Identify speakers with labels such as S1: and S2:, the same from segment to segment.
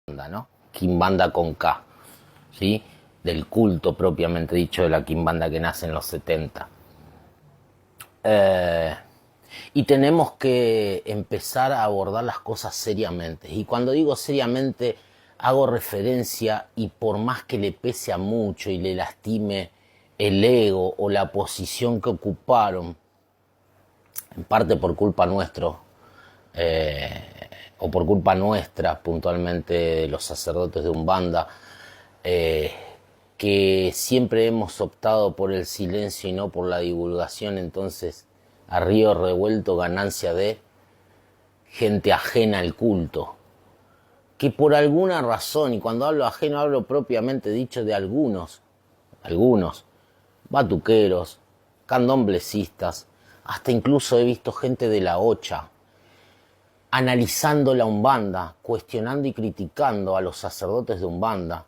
S1: ¿no? Quimbanda con K, ¿sí? Del culto propiamente dicho de la quimbanda que nace en los 70. Y tenemos que empezar a abordar las cosas seriamente. Y cuando digo seriamente, hago referencia, y por más que le pese a mucho y le lastime el ego o la posición que ocuparon, en parte por culpa nuestro, o por culpa nuestra puntualmente de los sacerdotes de Umbanda, que siempre hemos optado por el silencio y no por la divulgación. Entonces, a río revuelto, ganancia de gente ajena al culto, que por alguna razón, y cuando hablo ajeno hablo propiamente dicho de algunos batuqueros, candomblecistas, hasta incluso he visto gente de la Ocha analizando la Umbanda, cuestionando y criticando a los sacerdotes de Umbanda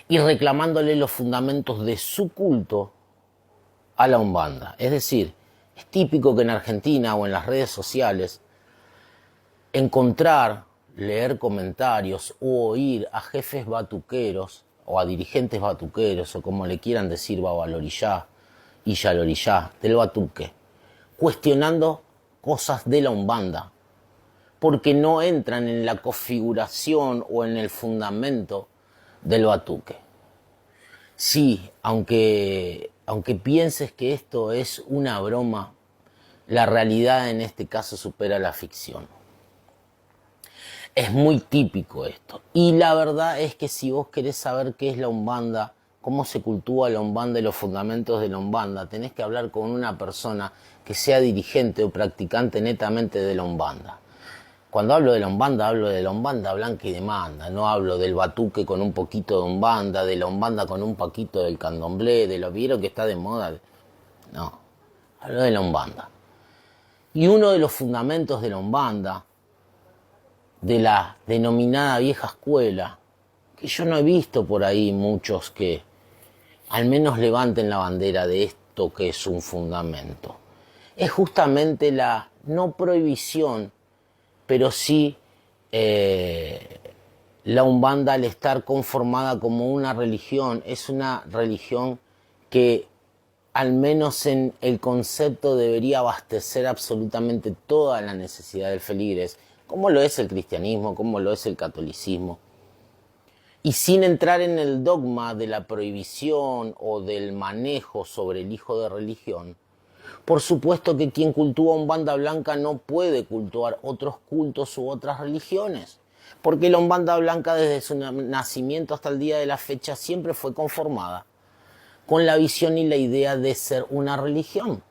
S1: y reclamándole los fundamentos de su culto a la Umbanda. Es decir, es típico que en Argentina o en las redes sociales encontrar, leer comentarios o oír a jefes batuqueros o a dirigentes batuqueros, o como le quieran decir, babalorillá y yalorillá, del batuque, cuestionando cosas de la Umbanda, porque no entran en la configuración o en el fundamento del batuque. Sí, aunque pienses que esto es una broma, la realidad en este caso supera la ficción. Es muy típico esto. Y la verdad es que si vos querés saber qué es la Umbanda, cómo se cultúa la Umbanda y los fundamentos de la Umbanda, tenés que hablar con una persona que sea dirigente o practicante netamente de la Umbanda. Cuando hablo de la Umbanda blanca y de manda. No hablo del batuque con un poquito de Umbanda, de la Umbanda con un poquito del candomblé, de lo vieron que está de moda. No, hablo de la Umbanda. Y uno de los fundamentos de la Umbanda, de la denominada vieja escuela, que yo no he visto por ahí muchos que al menos levanten la bandera de esto que es un fundamento, es justamente la no prohibición, pero sí la Umbanda, al estar conformada como una religión, es una religión que al menos en el concepto debería abastecer absolutamente toda la necesidad del feligres, como lo es el cristianismo, como lo es el catolicismo, y sin entrar en el dogma de la prohibición o del manejo sobre el hijo de religión. Por supuesto que quien cultúa Umbanda blanca no puede cultuar otros cultos u otras religiones, porque la Umbanda blanca desde su nacimiento hasta el día de la fecha siempre fue conformada con la visión y la idea de ser una religión.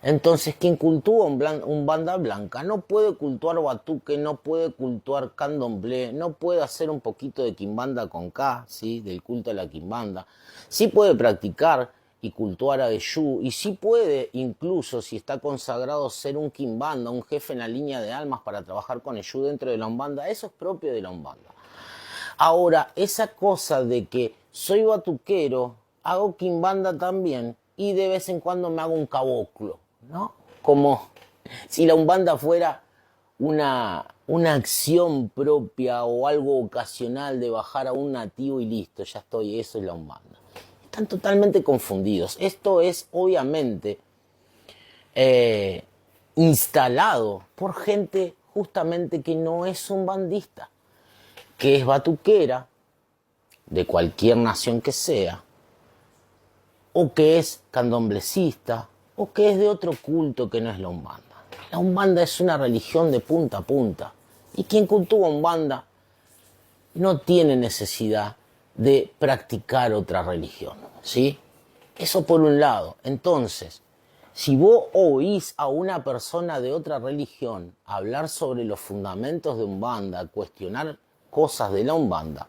S1: Entonces, quien cultúa Umbanda blanca no puede cultuar batuque, no puede cultuar candomblé, no puede hacer un poquito de quimbanda con K, ¿sí? Del culto a la quimbanda. Sí puede practicar y cultuar a Eyú, y sí puede, incluso si está consagrado, ser un quimbanda, un jefe en la línea de almas para trabajar con Eyú dentro de la Umbanda. Eso es propio de la Umbanda. Ahora, esa cosa de que soy batuquero, hago quimbanda también, y de vez en cuando me hago un caboclo, ¿no? Como si la Umbanda fuera una acción propia o algo ocasional de bajar a un nativo y listo, ya estoy, eso es la Umbanda. Están totalmente confundidos. Esto es obviamente instalado por gente justamente que no es umbandista, que es batuquera, de cualquier nación que sea, o que es candomblecista, o que es de otro culto que no es la Umbanda. La Umbanda es una religión de punta a punta, y quien cultúa Umbanda no tiene necesidad de practicar otra religión, ¿sí? Eso por un lado. Entonces, si vos oís a una persona de otra religión hablar sobre los fundamentos de Umbanda, cuestionar cosas de la Umbanda,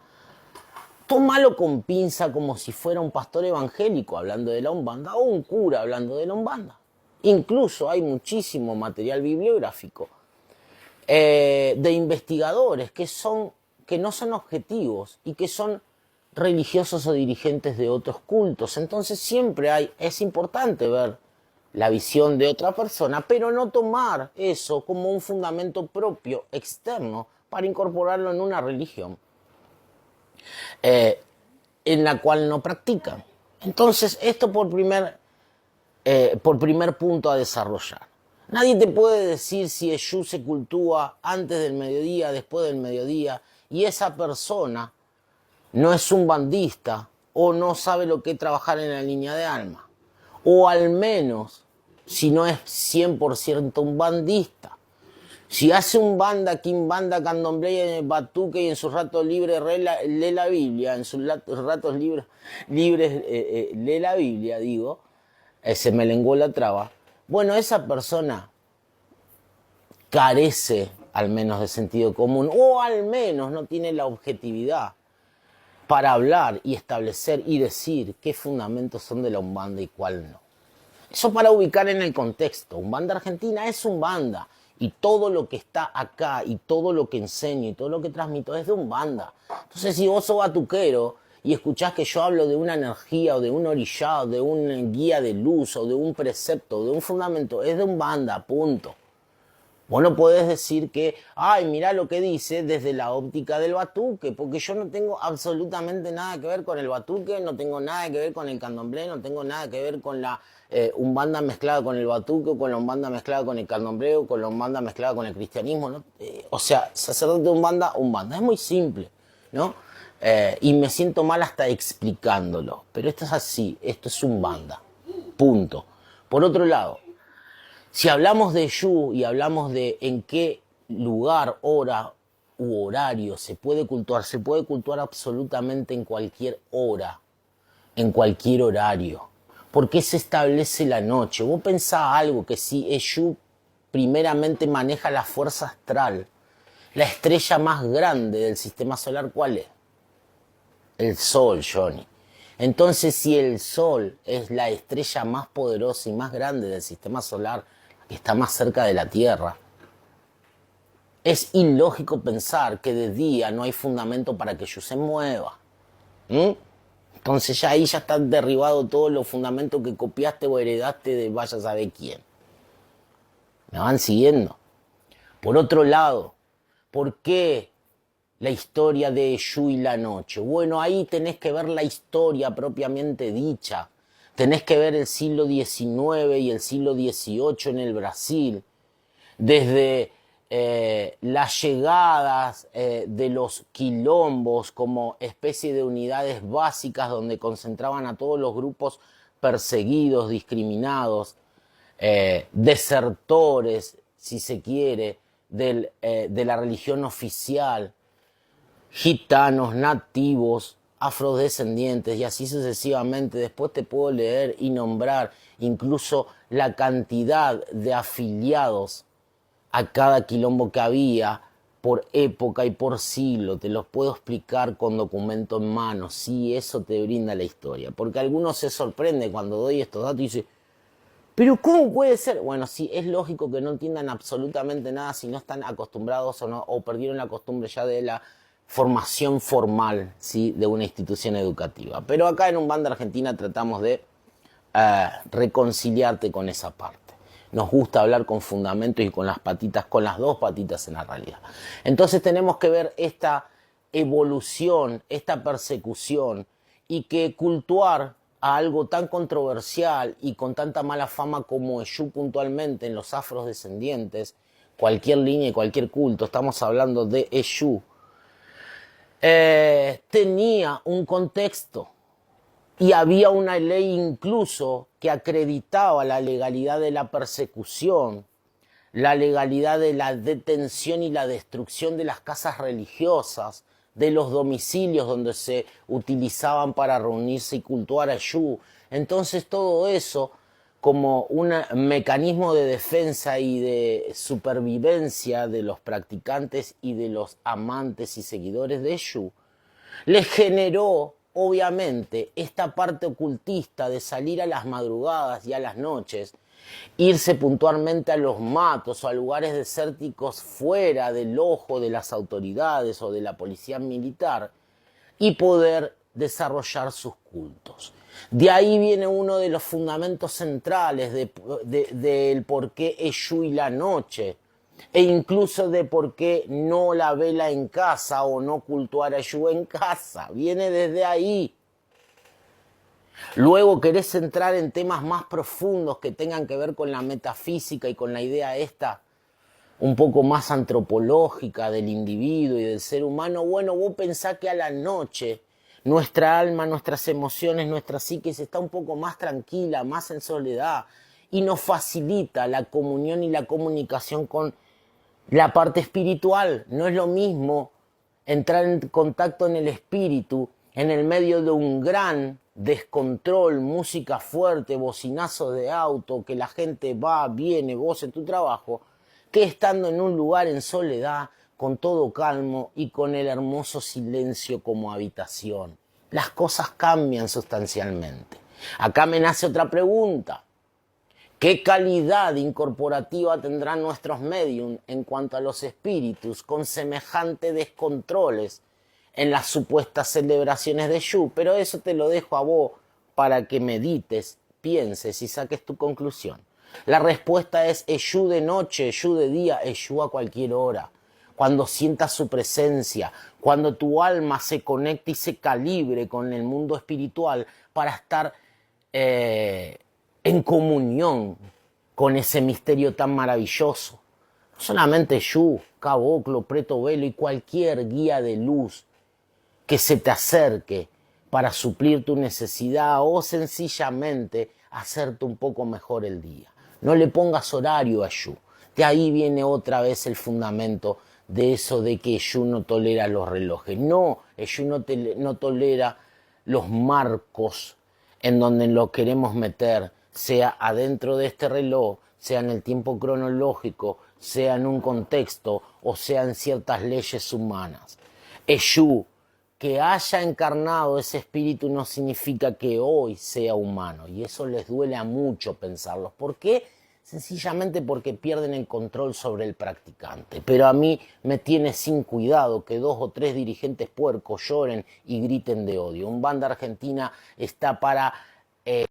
S1: tómalo con pinza, como si fuera un pastor evangélico hablando de la Umbanda o un cura hablando de la Umbanda. Incluso hay muchísimo material bibliográfico de investigadores que no son objetivos y que son religiosos o dirigentes de otros cultos. Entonces siempre es importante ver la visión de otra persona, pero no tomar eso como un fundamento propio, externo, para incorporarlo en una religión en la cual no practican. Entonces, esto por primer punto a desarrollar. Nadie te puede decir si Eshu se cultúa antes del mediodía, después del mediodía, y esa persona no es un bandista o no sabe lo que es trabajar en la línea de alma. O al menos, si no es 100% un bandista. Si hace un banda, quimbanda, candomblé en el batuque y en sus ratos libres lee la Biblia, en sus ratos libres lee la Biblia, digo, se me lenguó la traba. Bueno, esa persona carece al menos de sentido común, o al menos no tiene la objetividad para hablar y establecer y decir qué fundamentos son de la Umbanda y cuál no. Eso para ubicar en el contexto. Umbanda Argentina es Umbanda, y todo lo que está acá y todo lo que enseño y todo lo que transmito es de Umbanda. Entonces, si vos sos batuquero y escuchás que yo hablo de una energía o de un orillado, de un guía de luz o de un precepto o de un fundamento, es de Umbanda, punto. Vos no podés decir que, ay, mirá lo que dice desde la óptica del batuque, porque yo no tengo absolutamente nada que ver con el batuque, no tengo nada que ver con el candomblé, no tengo nada que ver con la umbanda mezclada con el batuque, o con la umbanda mezclada con el candomblé, o con la umbanda mezclada con el cristianismo, ¿no? O sea, sacerdote de umbanda, umbanda. Es muy simple, ¿no? Y me siento mal hasta explicándolo, pero esto es así, esto es umbanda, punto. Por otro lado, si hablamos de Eshu y hablamos de en qué lugar, hora u horario se puede cultuar absolutamente en cualquier hora, en cualquier horario. ¿Por qué se establece la noche? Vos pensás algo, que si Eshu primeramente maneja la fuerza astral, la estrella más grande del sistema solar, ¿cuál es? El Sol, Johnny. Entonces, si el Sol es la estrella más poderosa y más grande del sistema solar, que está más cerca de la Tierra, es ilógico pensar que de día no hay fundamento para que Eshu se mueva. Entonces ya ahí ya están derribados todos los fundamentos que copiaste o heredaste de vaya a saber quién. ¿Me van siguiendo? Por otro lado, ¿por qué la historia de Eshu y la noche? Bueno, ahí tenés que ver la historia propiamente dicha. Tenés que ver el siglo XIX y el siglo XVIII en el Brasil, desde las llegadas de los quilombos como especie de unidades básicas donde concentraban a todos los grupos perseguidos, discriminados, desertores, si se quiere, de la religión oficial, gitanos, nativos, afrodescendientes y así sucesivamente. Después te puedo leer y nombrar incluso la cantidad de afiliados a cada quilombo que había por época y por siglo. Te los puedo explicar con documento en mano. Sí, eso te brinda la historia. Porque algunos se sorprenden cuando doy estos datos y dicen, ¿pero cómo puede ser? Bueno, sí, es lógico que no entiendan absolutamente nada si no están acostumbrados o perdieron la costumbre ya de la formación formal, ¿sí?, de una institución educativa. Pero acá en Umbanda Argentina tratamos de reconciliarte con esa parte. Nos gusta hablar con fundamentos y con las patitas, con las dos patitas en la realidad. Entonces tenemos que ver esta evolución, esta persecución, y que cultuar a algo tan controversial y con tanta mala fama como Eshu puntualmente en los afrodescendientes, cualquier línea y cualquier culto, estamos hablando de Eshu, tenía un contexto y había una ley incluso que acreditaba la legalidad de la persecución, la legalidad de la detención y la destrucción de las casas religiosas, de los domicilios donde se utilizaban para reunirse y cultuar a Eshu. Entonces todo eso, como un mecanismo de defensa y de supervivencia de los practicantes y de los amantes y seguidores de Eshu, les generó, obviamente, esta parte ocultista de salir a las madrugadas y a las noches, irse puntualmente a los matos o a lugares desérticos fuera del ojo de las autoridades o de la policía militar y poder desarrollar sus cultos. De ahí viene uno de los fundamentos centrales del por qué Eshu y la noche. e incluso de por qué no la vela en casa o no cultuar a Eshu en casa. Viene desde ahí. Luego querés entrar en temas más profundos que tengan que ver con la metafísica y con la idea esta un poco más antropológica del individuo y del ser humano. Bueno, vos pensás que a la noche nuestra alma, nuestras emociones, nuestra psiquis está un poco más tranquila, más en soledad, y nos facilita la comunión y la comunicación con la parte espiritual. No es lo mismo entrar en contacto en el espíritu en el medio de un gran descontrol, música fuerte, bocinazo de auto, que la gente va, viene, vos en tu trabajo, que estando en un lugar en soledad, con todo calmo y con el hermoso silencio como habitación. Las cosas cambian sustancialmente. Acá me nace otra pregunta. ¿Qué calidad incorporativa tendrán nuestros medium en cuanto a los espíritus con semejante descontroles en las supuestas celebraciones de Eshu? Pero eso te lo dejo a vos para que medites, pienses y saques tu conclusión. La respuesta es Eshu de noche, Eshu de día, Eshu a cualquier hora. Cuando sientas su presencia, cuando tu alma se conecte y se calibre con el mundo espiritual para estar en comunión con ese misterio tan maravilloso. No solamente Eshu, Caboclo, Preto Velo y cualquier guía de luz que se te acerque para suplir tu necesidad o sencillamente hacerte un poco mejor el día. No le pongas horario a Eshu. De ahí viene otra vez el fundamento de eso de que Eshu no tolera los relojes. No, Eshu no tolera los marcos en donde lo queremos meter, sea adentro de este reloj, sea en el tiempo cronológico, sea en un contexto o sea en ciertas leyes humanas. Eshu, que haya encarnado ese espíritu no significa que hoy sea humano, y eso les duele a mucho pensarlo. ¿Por qué? Sencillamente porque pierden el control sobre el practicante. Pero a mí me tiene sin cuidado que 2 o 3 dirigentes puercos lloren y griten de odio. Un banda argentina está para